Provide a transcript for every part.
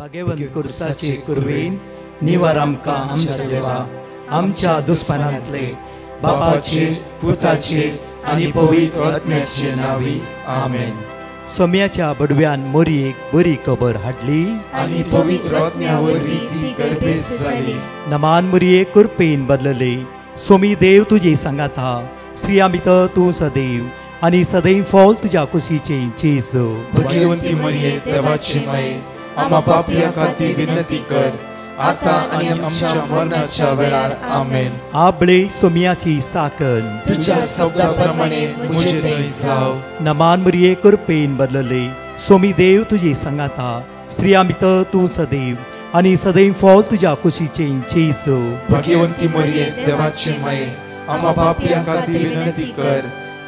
भगवंत कुर्साचे कुरवेन निवार आमकां आमच्या देवा आमच्या दुस्मनांतले बापाचे पुताचे आनी पवित्र आत्म्याचे नावी आमेन. सोम्याच्या बडव्यान मोरयेक बरी खबर हाडली आनी पवित्र आत्म्या वरवीं ती गर्भेस जाली. नमान मोरये कुरपेन बदलले सोमी देव तुजे सांगात हा स्त्रिया भितर तूं सदैव आनी सदैव फॉल तुज्या कुशीचे चेज. भगवंती मरिये देवाची माये आम्हा पापियां खातीर विनंती कर आता आनी आमच्या मरणाच्या वेळार आमेन. आबळे सोम्याची साकन तुझ्या शब्दाप्रमाणे मुझे थंय जाव. नमान मोरये कुरपेन बदलले सोमी देव तुजे सांगात हा स्त्रिया भितर तूं सदैव आनी सदैव फॉल तुज्या कुशीचे चेज. भगवंती मरिये देवाची माये आम्हा पापियां खातीर विनंती कर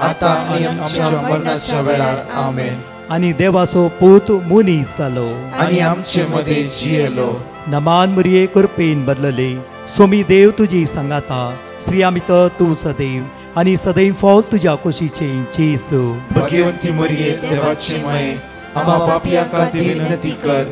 आता आनी आमच्या मरणाच्या वेळार आमेन. आनी देवाचो पूत मुनीस जालो आनी आमचे मदे जियेलो. नमान मोरये कुरपेन बदलले सोमी देव तुजी सांगात हा स्त्रिया भितर तूं सदैव आनी सदैव फॉल तुज्या कुशीचे चेज. भगवंती मरिये देवाची माये आम्हा पापियां खातीर विनंती कर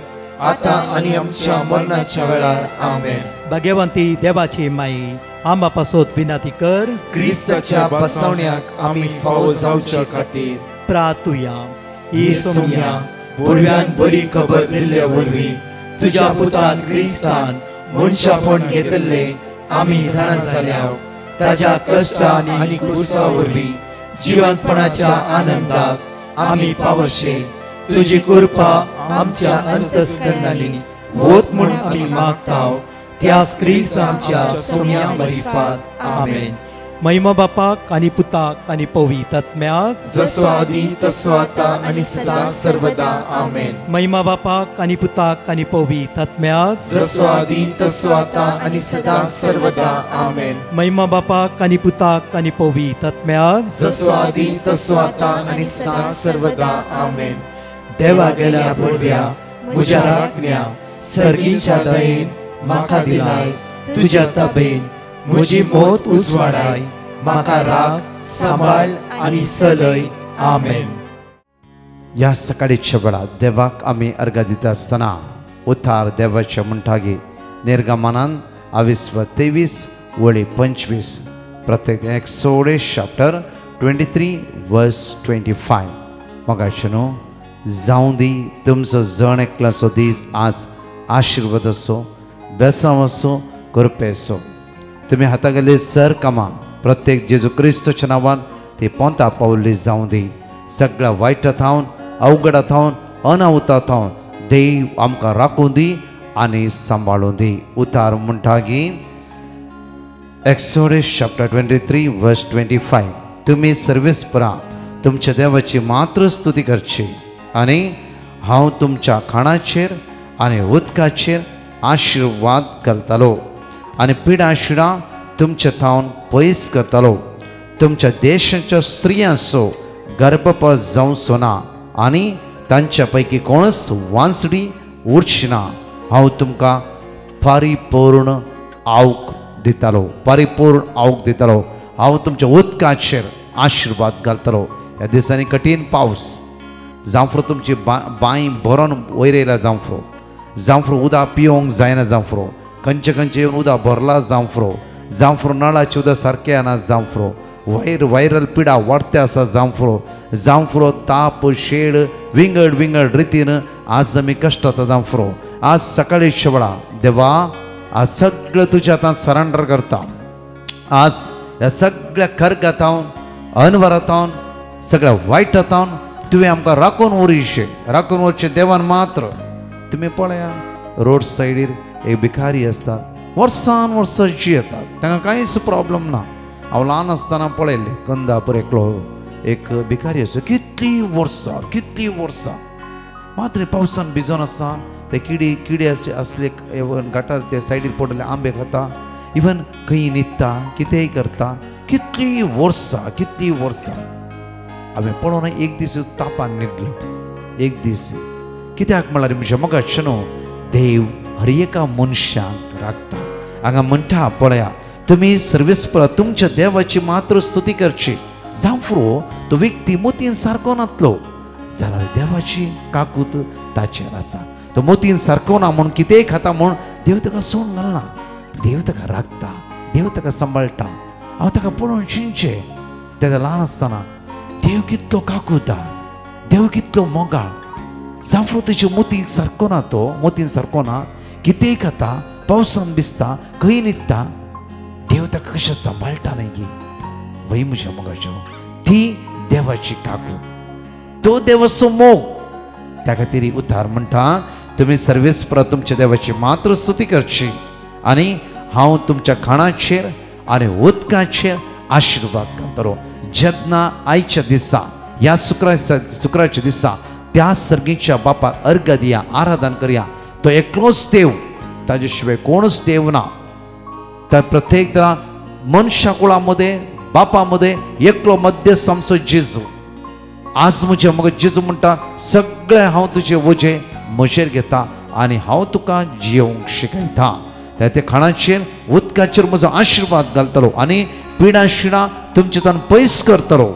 आता आनी आमच्या मरणाच्या वेळार आमेन. भगवंती देवाचे माये आम्हा पासत विनंती कर क्रिस्ताच्या बसवण्याक आमी फावो जावच्या खातीर प्रार्थुया. ही सोम्या बडव्यान बरी खबर दिल्ल्या वरवीं तुज्या पुतान क्रिस्तान मनशापण घेतले आमी जाणा जाल्या ताज्या कश्टान आनी क्रुसा वरवीं जिवंतपणाच्या आनंदाक आमी पावशे. तुजी कृपा आमच्या अंतस्करणांनी होत म्हूण आमी मागताव त्याच क्रिस्त आमच्या सोम्या मरिफात आमेन. महिमा बापाक आनी पुताक आनी पवित्र आत्म्याक जसो आदी तसो आता आनी सदां सर्वदा आमेन. महिमा बापाक आनी पुताक आनी पवित्र आत्म्याक जसो आदी तसो आता आनी सदां सर्वदा आमेन. महिमा बापाक आनी पुताक आनी पवित्र आत्म्याक जसो आदी तसो आता आनी सदां सर्वदा आमेन. देवा गेल्या बडव्या म्हज्या राखण्या सर्गीच्या दयेन म्हाका दिलाय तुज्या तबेन म्हजी मोत उजवाडाय म्हाका राख सांबाळ आनी चलय आमेन. ह्या सकाळीच्या वेळार देवाक आमी अर्घ दिता आसतना उतार देवाच्या म्हणटागी निर्गमनान 23 वळी 25 प्रत्येक एक्सोडस चॅप्टर 23 वर्स 25. मगाशी न्हू जावं दी तुमचो जण एकल्याचो दीस आज आशिर्वाद असो बेसांव असो कृपे असो. तुम्ही हातागेले सर कामां प्रत्येक जेजू क्रिस्तच्या नांवान ती पोंता पावल्ली जावं दी. सगळ्या वायटां थावन अवघडा थावन अनाहुता थावन देव आमकां राखूं दी आनी सांबाळूं दी. उतार म्हणटागी एक्सोडस चॅप्टर 23 वर्स 25. तुमी सर्वेस्परां तुमच्या देवाची मात्र स्तुती करची आनी हांव तुमच्या खाणाचेर आनी उदकाचेर आशिर्वाद घालतालो आनी पिडा शिडां तुमच्या थावन पयस करतालो. तुमच्या देशाच्या स्त्रियांचो गर्भपात जावचो ना आनी तांच्या पैकी कोणच वांसडी उरची ना. हांव तुमकां परिपूर्ण आवक दितालो दितालो. हांव तुमच्या उदकाचेर आशिर्वाद घालतालो. ह्या दिसांनी कठीण पावस जांफ्रो तुमची बांय भरोन वयर येयला. जांफ्रो उदक पिवंक जायना. जांफ्रो खंयचे येवन उदक भरला. जांफ्रो नळाचें उदक सारकें येना. जांफ्रो वायरल पिडा वाडते आसा. जांफ्रो ताप शेड विंगड रितीन आज आमी कश्टात. जांफ्रो आज सकाळीच्या वेळा देवा आज सगळें तुज्या हातांत सरेंडर करता. आज ह्या सगळ्या कर्गांत हांव अनवरांत हांव सगळ्या वायटांत हांव तुवें आमकां राखून उरचें देवान मात्र. तुमी पळया रोड सायडीर एक भिकारी आसतात वर्सान वर्सां जियेतात. तांकां कांयच प्रॉब्लम ना. हांव ल्हान आसतना पळयल्लें कंदापूर एकलो एक भिकारी आसा. कितलीं वर्सां मात्र पावसान भिजोन आसा. ते किडे असले गटार ते सायडीर पडले आंबे खाता. इवन खंय न्हिदता कितेंय करता. कितलीं वर्सां हांवें पळोवन एक दीस तापान न्हिदलो. एक दीस कित्याक म्हळ्यार म्हणजे म्हाका न्हू देव हर एका मनशाक राखता. हांगा म्हणटा पळया तुमी सर्वेस्परा तुमच्या देवाची मात्र स्तुती करची. जांफ्रो तो व्यक्ती मतीन सारको नातलो जाल्यार देवाची काकूत ताचेर आसा. तो मोतीन सारको ना म्हूण कितेंय खाता म्हूण देव ताका सोडून घालना. देव ताका राखता, देव ताका सांबाळटा. हांव ताका पळोवन शिंचे तेन्ना ल्हान आसतना देव कितलो काकुता, देव कितलो मोगाळ. जांफळो तेच्या मोतीन सारको ना, तो मोतीन सारको ना, कितेंय खाता, पावसान भिजता, खंय न्हिदता, देव ताका कशें सांबाळटा न्ही गे. वय म्हज्या मोगाच्यो, ती देवाची काकूट, तो देवाचो मोग. त्या खातीर उतार म्हणटा, तुमी सर्वेस्परा तुमच्या देवाची मात्र स्तुती करची आनी हांव तुमच्या खाणाचेर आनी उदकाचेर आशिर्वाद घालतलो. जेन्ना आयच्या दिसा ह्या शुक्राच्या दिसा त्या सर्गीच्या बापाक अर्घ दिया, आराधन करया. तो एकलोच देव, ताजे शिवाय कोणूच देव ना. तर प्रत्येक तरा मनशा कुळामध्ये बापामध्ये एकलो मध्यस्थ आमचो जेजू. आज म्हजे मग जेजू म्हणटा, सगळे हांव तुजे वजे म्हजेर घेता आनी हांव तुका जियोंक शिकयता. त्या खाणाचेर उदकाचेर म्हजो आशिर्वाद घालतलो आनी पिडा शिडा तुमचे तान पयस करतलो.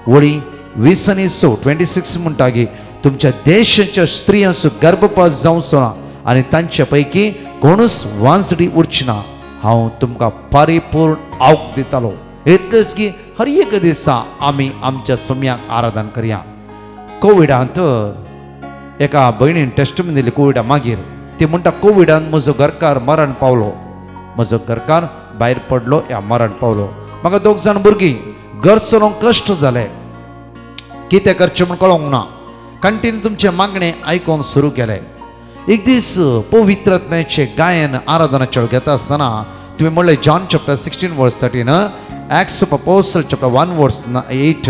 वळी 20:26 म्हणटा की तुमच्या देशाच्या स्त्रियांचो गर्भपात जावचो ना आनी तांच्या पैकी कोणूच वांजडी उरची ना. हांव तुमकां परिपूर्ण आवक दितालो. इतलेंच की हर एक दिसा आमी आमच्या सुम्याक आराधन करया. कोविडांत एका भयणीन टेस्टमेंट दिली कोविडा मागीर. ती म्हणटा, कोविडान म्हजो घरकार मरण पावलो, म्हजो घरकार भायर पडलो या मरण पावलो. म्हाका 2 जाण भुरगीं, घर चलोवंक कश्ट जाले, कितें करचें म्हूण कळोंक ना. कंटिन्यू तुमचे मागणे आयकोंक सुरू केले. एक दीस पवित्र आत्म्याचे गायन आराधनाचे घेता आसतना तुम्ही म्हणले जॉन चॅप्टर 16 वर्स 13, एक्ट्स ऑफ अपोस्टल चॅप्टर 1 वर्स 8,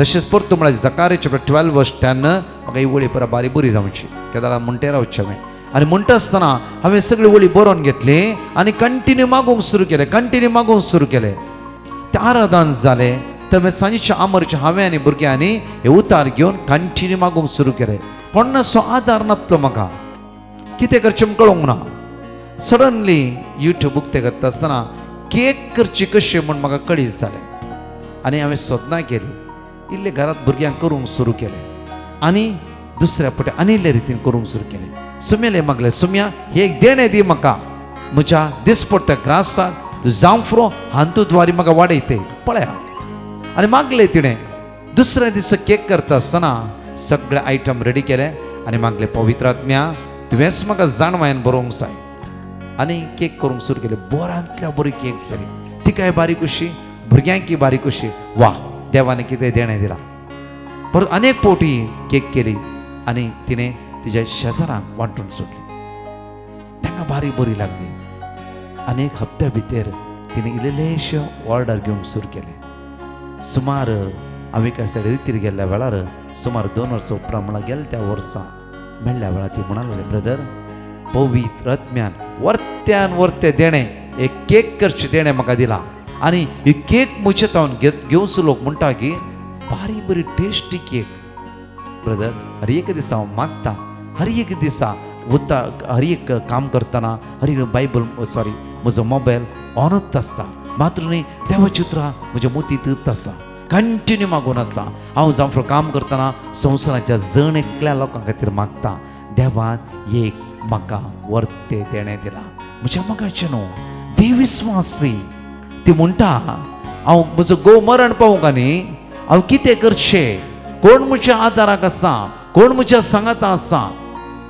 तशेंच परतू म्हळ्यार जकारिया चॅप्टर 12 वर्स 10. म्हाका ही वळी परत बारी बरी जावची, केदार म्हणटे रावचें हांवें. आनी म्हणटा आसतना हांवें सगळी वळी बरोवन घेतली आनी कंटिन्यू मागूंक सुरू केलें. तें आराधन जालें. तर सांजेच्या आमरचे हांवें आनी भुरग्यांनी हे उतार घेवन कंटिन्यू मागूंक सुरू केलें. कोणाचो आदार नासलो म्हाका, कितें करचें कळोंक ना. सडनली यूट्यूब उक्तें करता आसतना केक करची कशी म्हूण म्हाका कळीत जालें आनी हांवें सोदना केली. इल्ले घरांत भुरग्यांक करूंक सुरू केलें आनी दुसऱ्या फावटी आनी इल्ले रितीन करूंक सुरू केलें. सुम्याले मागलें, सुम्या हे एक देणें दी म्हाका, म्हज्या दिसपट्ट्या ग्रासाक तूं जांफळो हांतूद्वारी म्हाका वाडयते पळया. आनी मागलें तिणें. दुसऱ्या दिसा केक करता आसतना सगळे आयटम रेडी केले आनी मागलें, पवित्र आत्म्या तुवेंच म्हाका जाणवायन बरोवंक जाय. आनी केक करूंक सुरू केलें. बऱ्यांतल्या बरी केक जाली. तिकाय बारीक कशी, भुरग्यांकी बारीक कशी. वा, देवान कितें देणें दिलां. परत अनेक फावटी केक केली आनी तिणें तिच्या शेजारांक वांटून सोडली. तांकां बारी बरी लागली. अनेक हप्त्या भितर तिणें इल्लेशे ऑर्डर घेवंक सुरू केलें. सुमार हांवें काय रितीर गेल्ल्या वेळार सुमार 2 वर्सां उपरांत म्हणल्यार गेल्या त्या वर्सा मेळ्ळ्या वेळार ती म्हणाली, ब्रदर पवित्र आत्म्यान वर्त्यान वर्ते देणें, एक केक करचें देणें म्हाका दिला. आनी ही केक म्हजे तावन घेवचो लोक म्हणटा की बारी बरी टेस्टी केक. ब्रदर हर एक दिसा हांव मागता, हर एक दिसा वता, हर एक काम करतना हर एक बायबल म्हजो मोबायल ऑनच आसता. मात्र न्ही देवाची उतरां म्हज्या मोतींत आसा, कंटिन्यू मागून आसा. हांव जावं काम करतना संवसाराच्या जण एकल्या लोकां खातीर मागता. देवान एक म्हाका वर्ते देणें दिला. म्हज्या मोगाचें न्हू, देविस्वासी. ती म्हणटा, हांव म्हजो घोव मरण पावूंक आनी हांव कितें करचें, कोण म्हज्या आदाराक आसा, कोण म्हज्या सांगाता आसा,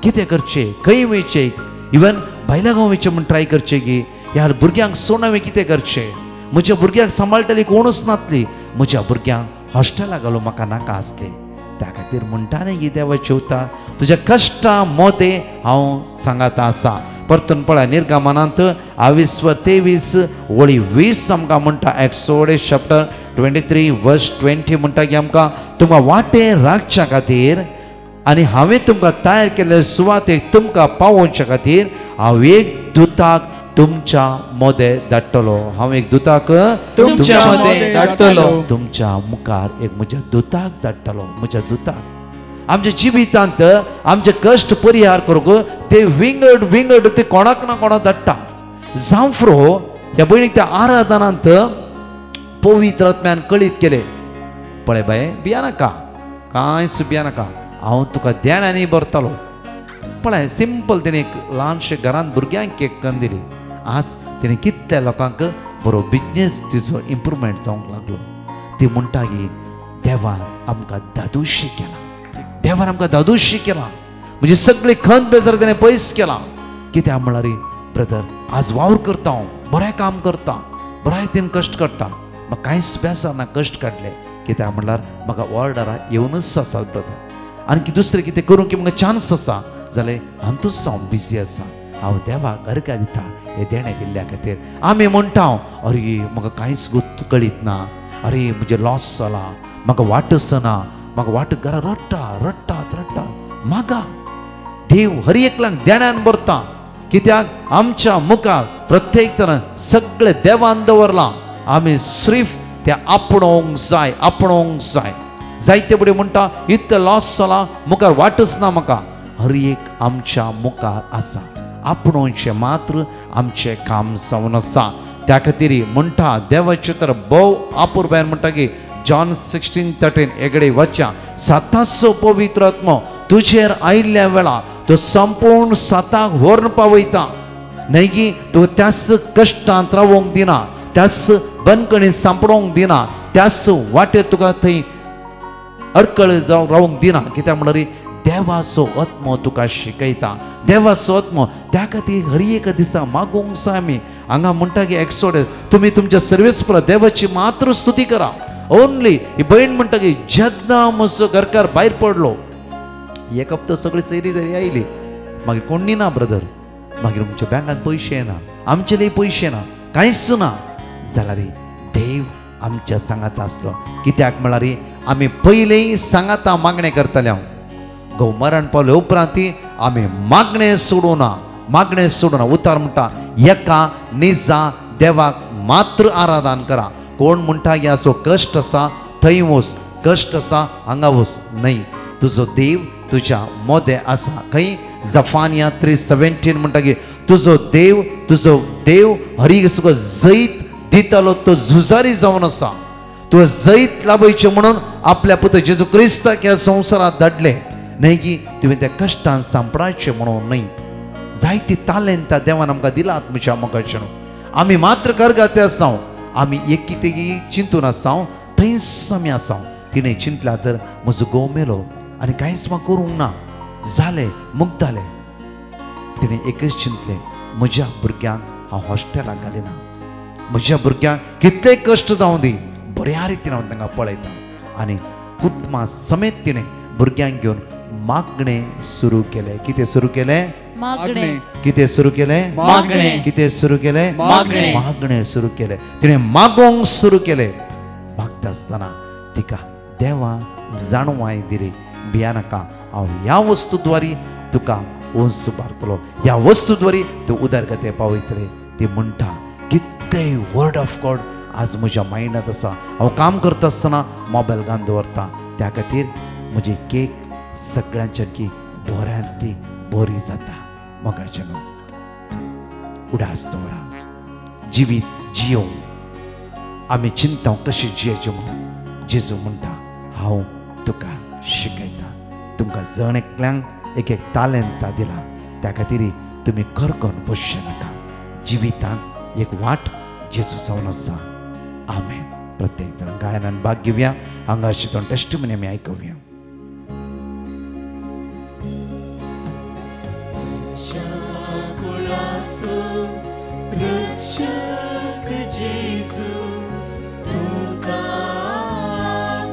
कितें करचें, खंय वयचें, इवन भायल्या गांव वयचें म्हूण ट्राय करचें की ह्या भुरग्यांक सोडून हांवें कितें करचें. म्हज्या भुरग्यांक सांबाळटली कोणूच नासली. म्हज्या भुरग्यांक हॉस्टेलाक घालूंक म्हाका नाका आसलें. त्या खातीर म्हणटा न्ही की देवा चेवता तुज्या कश्टा मोते हांव सांगाता आसा. परतून पळय निर्गमनांत 22:23 वळी 20 आमकां म्हणटा. एक्सोडस चॅप्टर 23 वर्स 20 म्हणटा की आमकां तुमकां वाटेर राखच्या खातीर आनी हांवें तुमकां तयार केल्ले सुवातेक तुमकां पावोवच्या खातीर हांव एक दुताक तुमच्या मोदें धाडटलो. हांव एक दुताक तुमच्या मोदें धाडटलो. तुमच्या मुखार एक म्हज्या दुताक धाडटलो. म्हज्या दुताक आमच्या जिवितांत आमचे कश्ट परिहार करूंक ते विंगड ते कोणाक ना कोणाक धाडटा. जांफळो ह्या भयणीक त्या आराधनांत पवित्र आत्म्यान कळीत केले. पळय बाये, भिया नाका, कांयच भिया नाका, हांव तुका देण्यानी भरतलो. पळय सिंपल तेणे एक ल्हानशे घरांत भुरग्यांक केक करून दिली आज तेणे कितल्या लोकांक बरो बिजनेस तिचो इम्प्रुवमेंट जावंक लागलो ती म्हणटा की देवान आमकां दादोशी केला देवान आमकां दादोशी केला म्हणजे सगळे खंत बेजार तेणें पयस केला कित्याक म्हळ्यार ब्रदर आज वावर करता हांव बरें काम करता बऱ्या रितीन कश्ट काडटा म्हाका कांयच बेजार ना कश्ट काडले कित्याक म्हणल्यार म्हाका ऑर्डरां येवनूच आसा ब्रदर आनी दुसरें कितें करूंक की म्हाका चान्स आसा जाल्यार हातूंच हांव बिजी आसा हांव देवाक अर्घ्य दिता हे देणें दिल्ल्या खातीर आमी म्हणटा अरे म्हाका कांयच कळीत ना अरे म्हजें लॉस जाला म्हाका वाटच ना म्हाका वाट घरा रडटा मागा देव हर एकल्यांक देण्यान भरता कित्याक आमच्या मुखार प्रत्येक तरान सगळें देवान दवरलां आमी सिर्फ ते आपणोवंक जाय जायते फुडें म्हणटा इतलो लॉस जाला मुखार वाटच ना म्हाका हर एक आमच्या मुखार आसा आपणोवचें मात्र आमचें काम जावन आसा त्या खातीर म्हणटा देवाचे तर भोव आपुरबायन म्हणटा की जॉन 16:13 एगडे वचा साताचो पवित्र आत्मो तुजेर आयिल्ल्या वेळा तो संपूर्ण साताक व्हरून पावयता न्हय की तो त्याच कश्टांत रावोंक दिना त्याच बंदकणी सांपडोवंक दिना त्याच वाटेर तुका थंय अडकळ जावन रावंक दिना कित्याक म्हणल्यार देवाचो आत्मो तुका शिकयता देवाचो आत्मो त्या खातीर हर एक दिसा मागोवंक जाय आमी हांगा म्हणटा की एक्सोडस तुमी तुमच्या सर्वेस पर देवाची मात्र स्तुती करा ओन्ली ही बहीण म्हणटा की जेन्ना म्हजो घरकार भायर पडलो एक हप्तो सगळी सैरी आयली मागीर कोणी ना ब्रदर मागीर आमच्या बँकांत पयशे ना आमचेले पयशे ना कांयच ना जाल्यार देव आमच्या सांगाता आसलो कित्याक म्हळ्यार आमी पयलीं सांगाता मागणें करतले घोव मरण पावले उपरांत आमी मागणें सोडूना उतार म्हणटा एका निजा देवाक मात्र आराधन करा कोण म्हणटा की असो कश्ट आसा थंय वच कश्ट आसा हांगा वच न्हय तुजो देव तुज्या मोदे आसा खंय जफानिया 3:17 म्हणटा की तुजो देव हरी तुका जैत दितालो तो झुजारी जावन आसा तुवें जैत लाभयचें म्हणून आपल्या पुत्र जेजू क्रिस्ताक ह्या संवसारांत धाडले न्हय की तुवें त्या कश्टान सांपडायचें म्हणून न्हय जायती तालेंतां देवान आमकां दिलात म्हज्या मोगाचें आमी मात्र करगाते आसां आमी एक कितें चिंतून आसां थंयच आमी आसां तिणें चिंतल्या तर म्हजो घोव मेलो आनी कांयच म्हाका करूंक ना जालें मुक्तालें तिणें एकच चिंतलें म्हज्या भुरग्यांक हांव हॉस्टेलाक घालिना म्हज्या भुरग्यांक कितलेय कश्ट जावं दी बऱ्या रितीन हांव तांकां पळयता आनी कुटुंबा समेत तिणें भुरग्यांक घेवन मागणें सुरू केलें कितें सुरू केलें कितें सुरू केलें कितें सुरू केलें मागणें सुरू केलें तिणें मागोवंक सुरू केलें मागता आसतना तिका देवा जाणवाय दिली भिया नाका हांव ह्या वस्तू द्वारी तुका उंच सुबारतलो ह्या वस्तू द्वारी तूं उदरगते पावयतले ती म्हणटा कितेंय वर्ड ऑफ गॉड आज म्हज्या मायंडांत आसा हांव काम करता आसतना मोबायल घालून दवरता त्या खातीर म्हजी केक सगळ्यांच्याकी बऱ्यांतली बरी जाता मोगाचें उडास दवरा जिवीत जियोंक आमी चिंता कशें जियेचें म्हणून जेजू म्हणटा हांव तुका शिकयता तुमकां जण एकल्यांक एक तालेंतां दिला त्या खातीर तुमी करकोन बसचे नाका जिवितांत एक वाट जेजू जावन आसा आमेन प्रत्येक जाण गायनान भाग घेवया हांगा शिकून टेस्टिमनी आमी आयकुया रक्षक जेजू तुका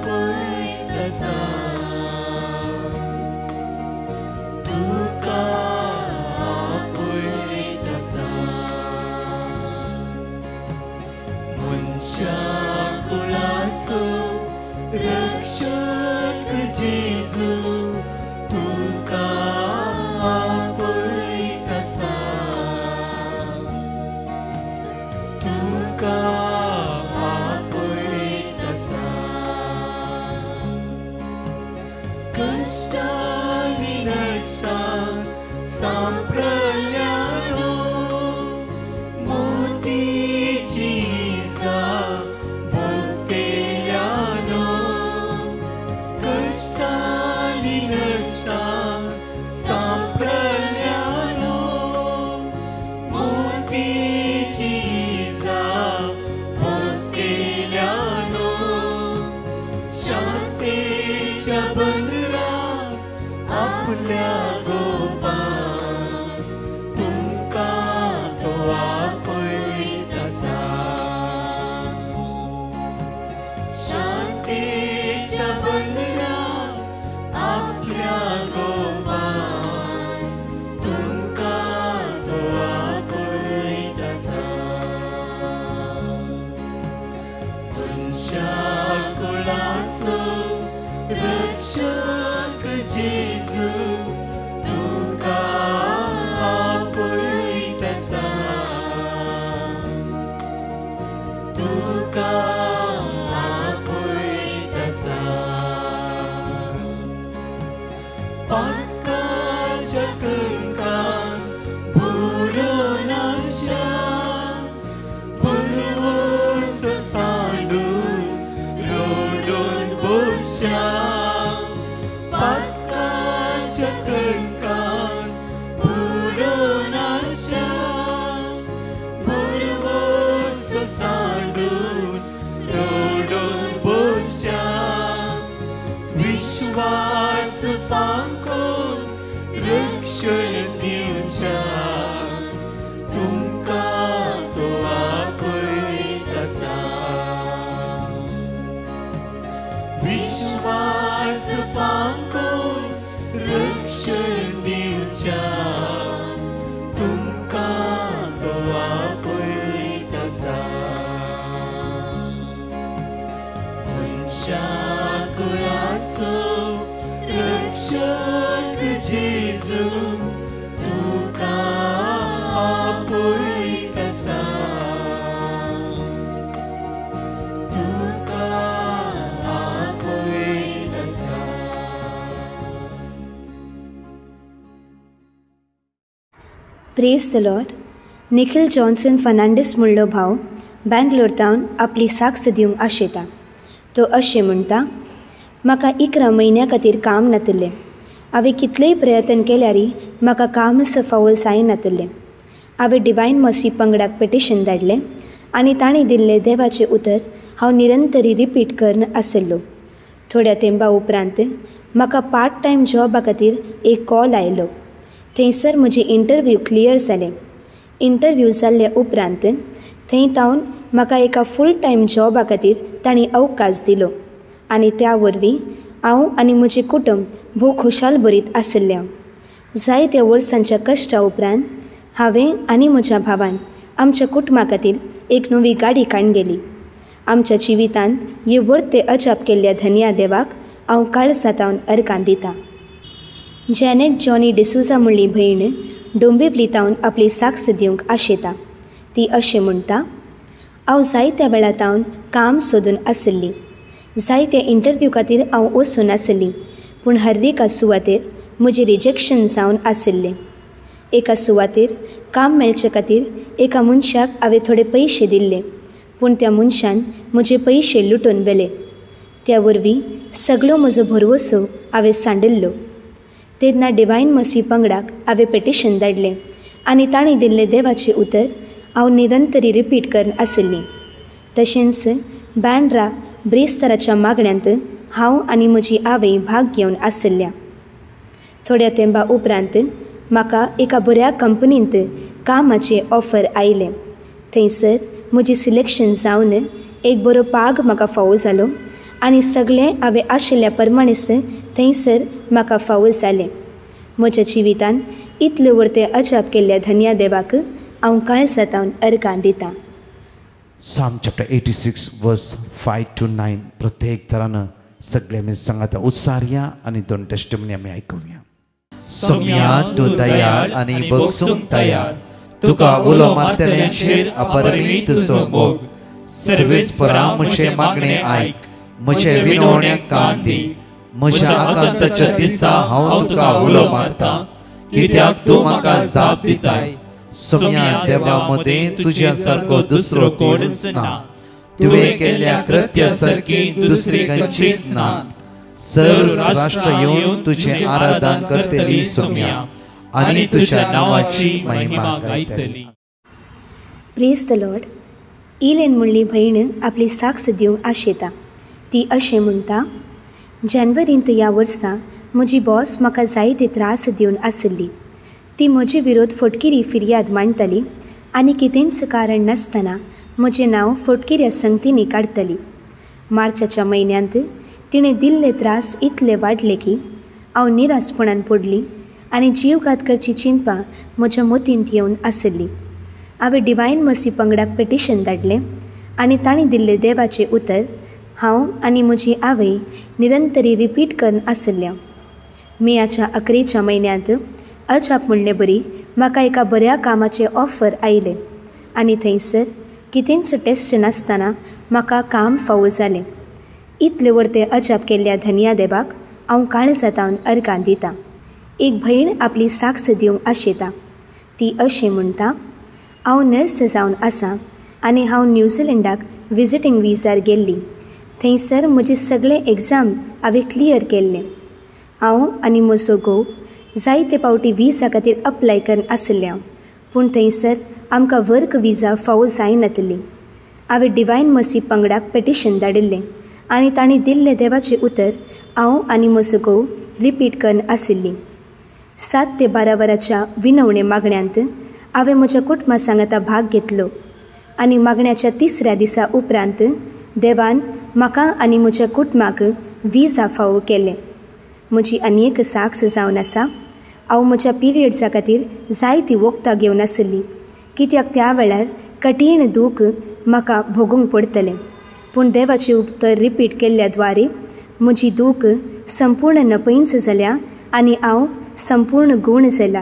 पळयता तुका पळयता मनशा कुळाचो रक्षक जेजू तुका कुळाचो रक्षक जेजू तुका आपयतसा तुका आपयतसा पातकाच्या कणकान बुडून आसच्या पुरवोस सांडून रोडून बसच्या पातकाच्या कणकान बुडून आसच्या पुरवोस सांडून रोडून बसच्या विश्वास फांकोन रक्षण दिवच्या तुमकां तो आपयतसा विश्वास फांकोन रक्षण दिवच्या तुमकां तो आपयतसा मनशा कुळाचो रक्षक जेजू तुका आपयतसा तुका आपयतसा. Praise the lord. Nikhil Johnson Fernandes म्हणलो भाव बँगलोर तावन आपली साक्ष दिवंक आशेता. तो अशें म्हणटा, म्हाका 11 म्हयन्या खातीर काम नातलें. हांवें कितलेय प्रयत्न केल्यारय म्हाका कामच फावल जायनातलें. हांवें डिवायन मर्सी पंगडाक पेटिशन धाडलें आनी ताणें दिल्लें देवाचें उतर हांव निरंतरी रिपीट करन आसलो. थोड्या तेंपा उपरांत म्हाका पार्ट टायम जॉबा खातीर एक कॉल आयलो. थंयसर म्हजी इंटरव्यू क्लियर जालें. इंटरव्यू जाल्ल्या उपरांत थंय तावन म्हाका एका फूल टायम जॉबा खातीर तांणी अवकाश दिलो आनी त्या वरवीं हांव आनी म्हजें कुटुंब भोव खुशाल बरीत आसलें. जायत्या वर्सांच्या कश्टा उपरांत हांवें आनी म्हज्या भावान आमच्या कुटुंबा खातीर एक नवी गाडी काडून गेली. आमच्या जिवितांत हे वर्ते अजाप केल्ल्या धन्या देवाक हांव काळजांतावन अर्गां दितां. जॅनेट जॉनी डिसूजा म्हणली भयण डोंबिवलीतावन आपली साक्ष दिवंक आशेता. ती अशें म्हणटा, हांव जायत्या वेळातावन काम सोदून आसली. जायत्या इंटरव्यू खातीर हांव वचून आसली, पूण हर एका सुवातेर म्हजें रिजेक्शन जावन आसलें. एका सुवातेर काम मेळचे खातीर एका मनशाक हांवें थोडे पयशे दिल्ले, पूण त्या मनशान म्हजे पयशे लुटून व्हेले. त्या वरवीं सगळो म्हजो भरवसो हांवें सांडिल्लो. तेन्ना डिवायन मर्सी पंगडाक हांवें पेटिशन धाडलें आनी ताणें दिल्लें देवाचें उतर हांव निरंतरी रिपीट करन आसली. तशेंच बँड्रा ब्रेस्ताराच्या मागण्यांत हांव आनी म्हजी आवय भाग घेवन आसल्या. थोड्या तेंपा उपरांत म्हाका एका बऱ्या कंपनींत कामाचें ऑफर आयलें. थंयसर म्हजें सिलेक्शन जावन एक बरो पाग म्हाका फावो जालो आनी सगळें हांवें आशिल्ल्या प्रमाणेच थंयसर म्हाका फावो जालें. म्हज्या जिवितान इतले वर्ते अजाप केल्ल्या धन्या देवाक हांव काळजांतावन अर्गां दितां. साम चॅप्टर 86 वर्स 5 to 9 प्रत्येक तरानं सगळे आमी सांगात उत्सार्या आनी 2 टेस्टिमनी आमी आयकुया. सोम्या तूं तयार आनी बगसूंक तयार, तुका उलो मारतल्यांचेर अपरमी तुजो मोग. सर्वेस्परा म्हजे मागणे आयक, म्हजे विनवण्याक कान दी. म्हज्या आकांताच्या दिसा हांव तुका उलो मारता, कित्याक तूं म्हाका जाप दिताय. सोम्या देवा मदें तुज्या सारको दुसरो कोणूच ना. तुवें केल्ल्या कृत्या सारकी दुसरी खंयचीच नात. सर्व राष्ट्र येवन तुजें आराधन करतली सोम्या, आनी तुज्या नांवाची महिमा गायतली. Praise the lord. इलेन म्हणली भयण आपली साक्ष दिवंक आशेता. ती अशें म्हणटा, जानेवारींत ह्या वर्सा म्हजी बॉस म्हाका जायते त्रास दिवन आसली. ती म्हजे विरोध फटकिरी फिर्याद मांडटली आनी कितेंच कारण नासतना म्हजें नांव फटकिऱ्या संगतींनी काडटली. मार्चाच्या म्हयन्यांत तिणें दिल्ले त्रास इतले वाडले की हांव निरासपणान पडली आनी जीवघात करची चिंता म्हज्या मतींत येवन आसली. हांवें डिवायन मर्सी पंगडाक पेटिशन धाडलें आनी ताणें दिल्लें देवाचें उतर हांव आनी म्हजी आवय निरंतरी रिपीट करन आसल्या. मेयाच्या अकरेच्या म्हयन्यांत अजाप म्हणले बरी म्हाका एका बऱ्या कामाचें ऑफर आयलें आनी थंयसर कितेंच टेस्ट नासतना म्हाका काम फावो जालें. इतले वर्ते अजाप केल्ल्या धन्या देवाक हांव काळजांतावन अर्गां दितां. एक भयण आपली साक्ष दिवंक आशेता. ती अशें म्हणटा, हांव नर्स जावन आसां आनी हांव न्यूझिलंडाक विजिटींग विजार गेल्ली. थंयसर म्हजे सगळे एग्जाम हांवें क्लियर केल्ले. हांव आनी म्हजो घोव जायते पावटी विजा खातीर अप्लाय करन आसल्या, पूण थंयसर आमकां वर्क विजा फावो जायनातली. हांवें डिवायन मसी पंगडाक पेटिशन धाडिल्लें आनी तांणी दिल्लें देवाचें उतर हांव आनी म्हजो घोव रिपीट करन आशिल्लीं. 7 ते 12 वरांच्या विनवणे मागण्यांत हांवें म्हज्या कुटुंबा सांगाता भाग घेतलो आनी मागण्याच्या 3ऱ्या दिसा उपरांत देवान म्हाका आनी म्हज्या कुटुंबाक विजा फावो केलें. म्हजी आनी एक साक्ष जावन आसा. हांव म्हज्या पिरियड्सा खातीर जायतीं वखदां घेवन आसली, कित्याक त्या वेळार कठीण दूख म्हाका भोगूंक पडटलें. पूण देवाचें उतर रिपीट केल्ल्या द्वारे म्हजी दूख संपूर्ण नपयींच जाल्या आनी हांव संपूर्ण गूण जाला.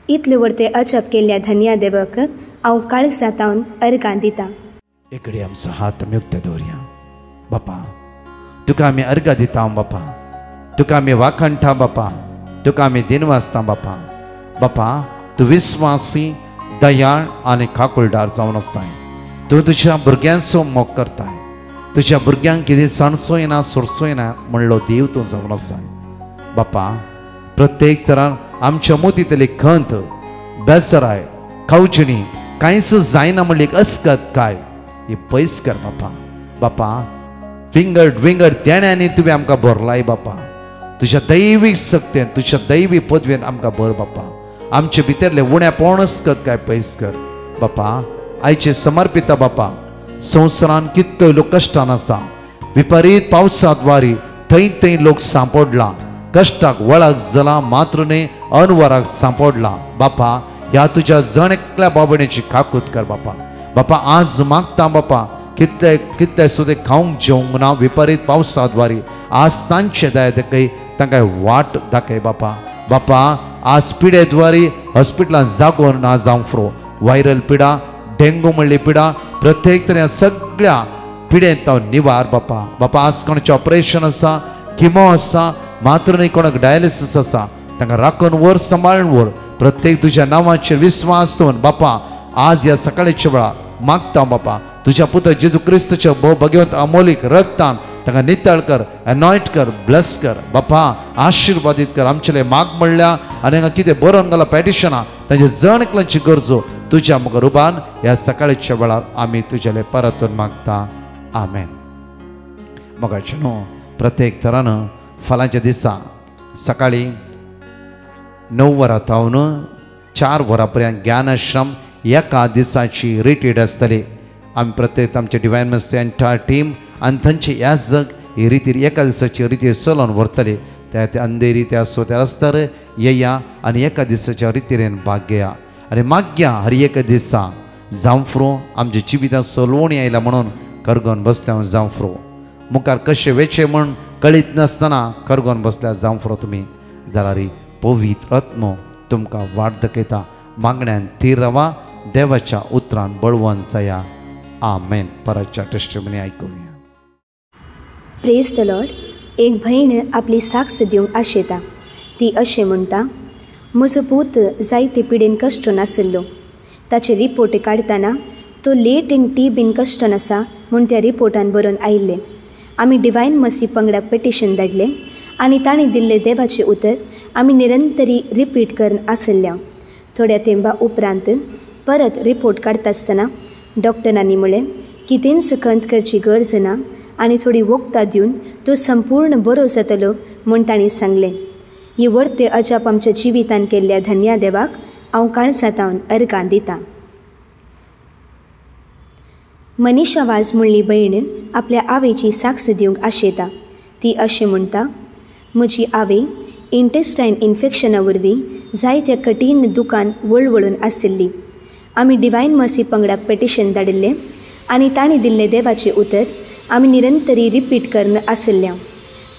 इतले वर्ते अजाप केल्ल्या धन्या देवाक हांव काळजांतावन अर्गां दितां. एक आमचो हात आमी उक्ते दवरया. बापा, तुका आमी अर्गां दिता बापा, तुका आमी वाखणटा बापा, तुका आमी दिनवासता बापा. बापा, तूं विस्वासी, दयाळ आनी काकुळदार जावन आसाय. तूं तुज्या भुरग्यांचो मोग करताय. तुज्या भुरग्यांक कितें सणसोय ना सुरसोय ना म्हणलो देव तूं जावन आसाय. बापा, प्रत्येक तरान आमच्या मोतीतली खंत, बेसराय, खावचणी कांयच जायना म्हणली अस्कत काय ही पयस कर बापा. बापा, विंगड देण्यानी तुवें आमकां भरलाय बापा. तुज्या दैवीक सक्तेन, तुज्या दैवी पदवेन आमकां भर बापा. आमचे भितरले उण्यापण अस्कत काय पयस कर बापा. आयचे समर्पिता बापा. संवसारान कितलोय लोक कश्टान आसा. विपरीत पावसाद्वारे थंय थंय लोक सांपडला. कष्टाक वळख जाला मात्र न्ही अनवराक सांपडला. बापा, ह्या तुज्या जण एकल्या बाबणेची काकूत कर बापा. बापा, आज मागता बापा, कितले सुद्दां खावंक जेवंक ना विपरीत पावसाद्वारे आज तांचे दया दाखय, तांकां वाट दाखय बापा. बापा, आज पिड्याद्वारे हॉस्पिटलांत जागो ना जावंक फुरो. व्हायरल पिडा, डेंगू म्हणली पिडा, प्रत्येक तरेन सगळ्या पिडेंत हांव निवार बापा. बापा, आज कोणाचें ऑपरेशन आसा, किमो आसा, मात्र न्ही कोणाक डायलिसीस आसा, तांकां राखून व्हर, सांबाळून व्हर. प्रत्येक तुज्या नांवाचेर विस्वास दवरून बापा आज ह्या सकाळच्या वेळार मागता बापा, तुज्या पुत्र जेजू क्रिस्तच्या भगवंत अमोलीक रक्तान तांकां नितळ कर, एनॉयट कर, ब्लेस कर बापा. आशिर्वादीत कर. आमचेले माग म्हणल्या आनी हांगा कितें बरोवन घाला पॅटिशनां तांचे जण एकल्यांची गरजो तुज्या मुखार रुबान ह्या सकाळच्या वेळार आमी तुजेले परतून मागता. आमेन. मोगाचे न्हू प्रत्येक तरान फाल्यांच्या दिसा सकाळी 9 वरां तावन 4 वरां पर्यंत ज्ञानाश्रम एका दिसाची रिट्रीट आसतली. आमी प्रत्येक आमचे डिवायन मसी एंटायर टीम आनी थंयची याजक ही रितीर एका दिसाची रितीर चलोवन व्हरतली. त्या अंधेरी त्या सोत्यार आसतर येया आनी एका दिसाच्या रितीरेन भाग घेया आनी मागया हर एक दिसा जावं फुरो आमच्या जिवितांत सलवणी आयला म्हणून करगोन बसल्या जावं फुरो. मुखार कशें वेचे म्हण कळीत नासतना करगोन बसल्यार जावं फुरो तुमी जाल्यार पवित्र आत्मो तुमकां वाट दाखयता. मागण्यांत थीर रावा. देवाच्या उतरान बळवंत जाया. आमेन. परतच्या टेस्टिमनी आयकुया. Praise the lord. एक भयण आपली साक्ष दिवंक आशेता. ती अशें म्हणटा, म्हजो पूत जायते पिडेन कश्टून आशिल्लो. ताचे रिपोर्ट काडटना तो लेट इन टीबीन कश्टून आसा म्हूण त्या रिपोर्टान बरोवन आयिल्लें. आमी डिवायन मसी पंगडाक पेटिशन धाडलें आनी ताणें दिल्लें देवाचें उतर आमी निरंतरी रिपीट करन आशिल्ल्या. थोड्या तेंबा उपरांत परत रिपोर्ट काडटा आसतना डॉक्टरांनी म्हळें कितेंच खंत करची गरज ना आनी थोडी वखदां दिवन तो संपूर्ण बरो जातलो म्हूण ताणें सांगलें. ही वर्ते अजाप आमच्या जिवितान केल्ल्या धन्या देवाक हांव काळजांतावन अर्गां दितां. मनीषा वाज म्हणली भयण आपल्या आवयची साक्ष दिवंक आशेता. ती अशें म्हणटा, म्हजी आवय इंटेस्टायन इन्फेक्शना वरवीं जायत्या कठीण दुखान वळवळून आशिल्ली. आमी डिवायन मसी पंगडाक पेटिशन धाडिल्लें आनी ताणें दिल्लें देवाचें उतर आमी निरंतरी रिपीट करन आशिल्ल्या.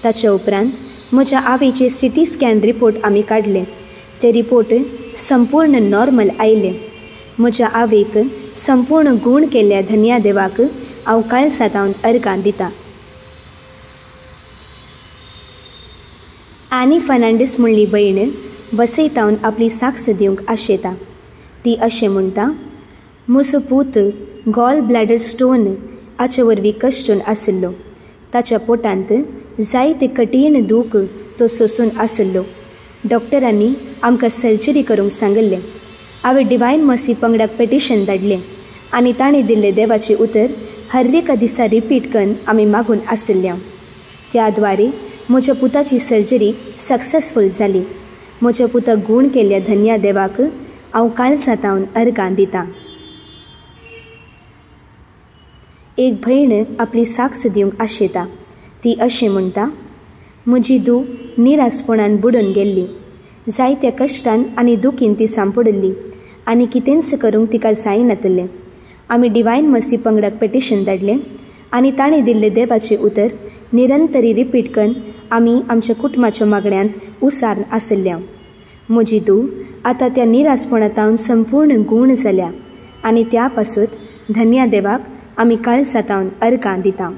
ताच्या उपरांत म्हज्या आवयचे CT स्कॅन रिपोर्ट आमी काडले. ते रिपोर्ट संपूर्ण नॉर्मल आयले. म्हज्या आवयक संपूर्ण गूण केल्ल्या धन्या देवाक हांव काळसातावन अर्गां दितां. ॲनी फर्नांडीस म्हणली भयण वसयतावन आपली साक्ष दिवंक आशेता. ती अशें म्हणटा, म्हजो पूत गॉल ब्लॅडर स्टोन हाचे वरवीं कश्टून आशिल्लो. ताच्या पोटांत जायते कठीण दूख तो सोसून आशिल्लो. डॉक्टरांनी आमकां सर्जरी करूंक सांगिल्लें. हांवें डिवायन मर्सी पंगडाक पेटिशन धाडलें आनी ताणें दिल्लें देवाचें उतर हर एका दिसा रिपीट करून आमी मागून आशिल्ल्या. त्या द्वारे म्हज्या पुताची सर्जरी सक्सेसफूल जाली. म्हज्या पुताक गूण केल्ल्या धन्या देवाक हांव काळसातावन अर्गां दितां. एक भयण आपली साक्ष दिवंक आशेता. ती अशें म्हणटा, म्हजी धूव निरासपणान बुडून गेल्ली. जायत्या कश्टान आनी दुखीन ती सांपडली आनी कितेंच करूंक तिका जायनातलें. आमी डिवायन मर्सी पंगडाक पेटिशन धाडलें आनी ताणें दिल्लें देवाचें उतर निरंतरी रिपीट करून आमी आमच्या कुटुंबाच्या मागण्यांत उसार आशिल्ल्या. म्हजी धूव आतां त्या निरासपणांतावन संपूर्ण गूण जाल्या आनी त्या पासून धन्या देवाक आमी काळसातावन अर्गां दितां.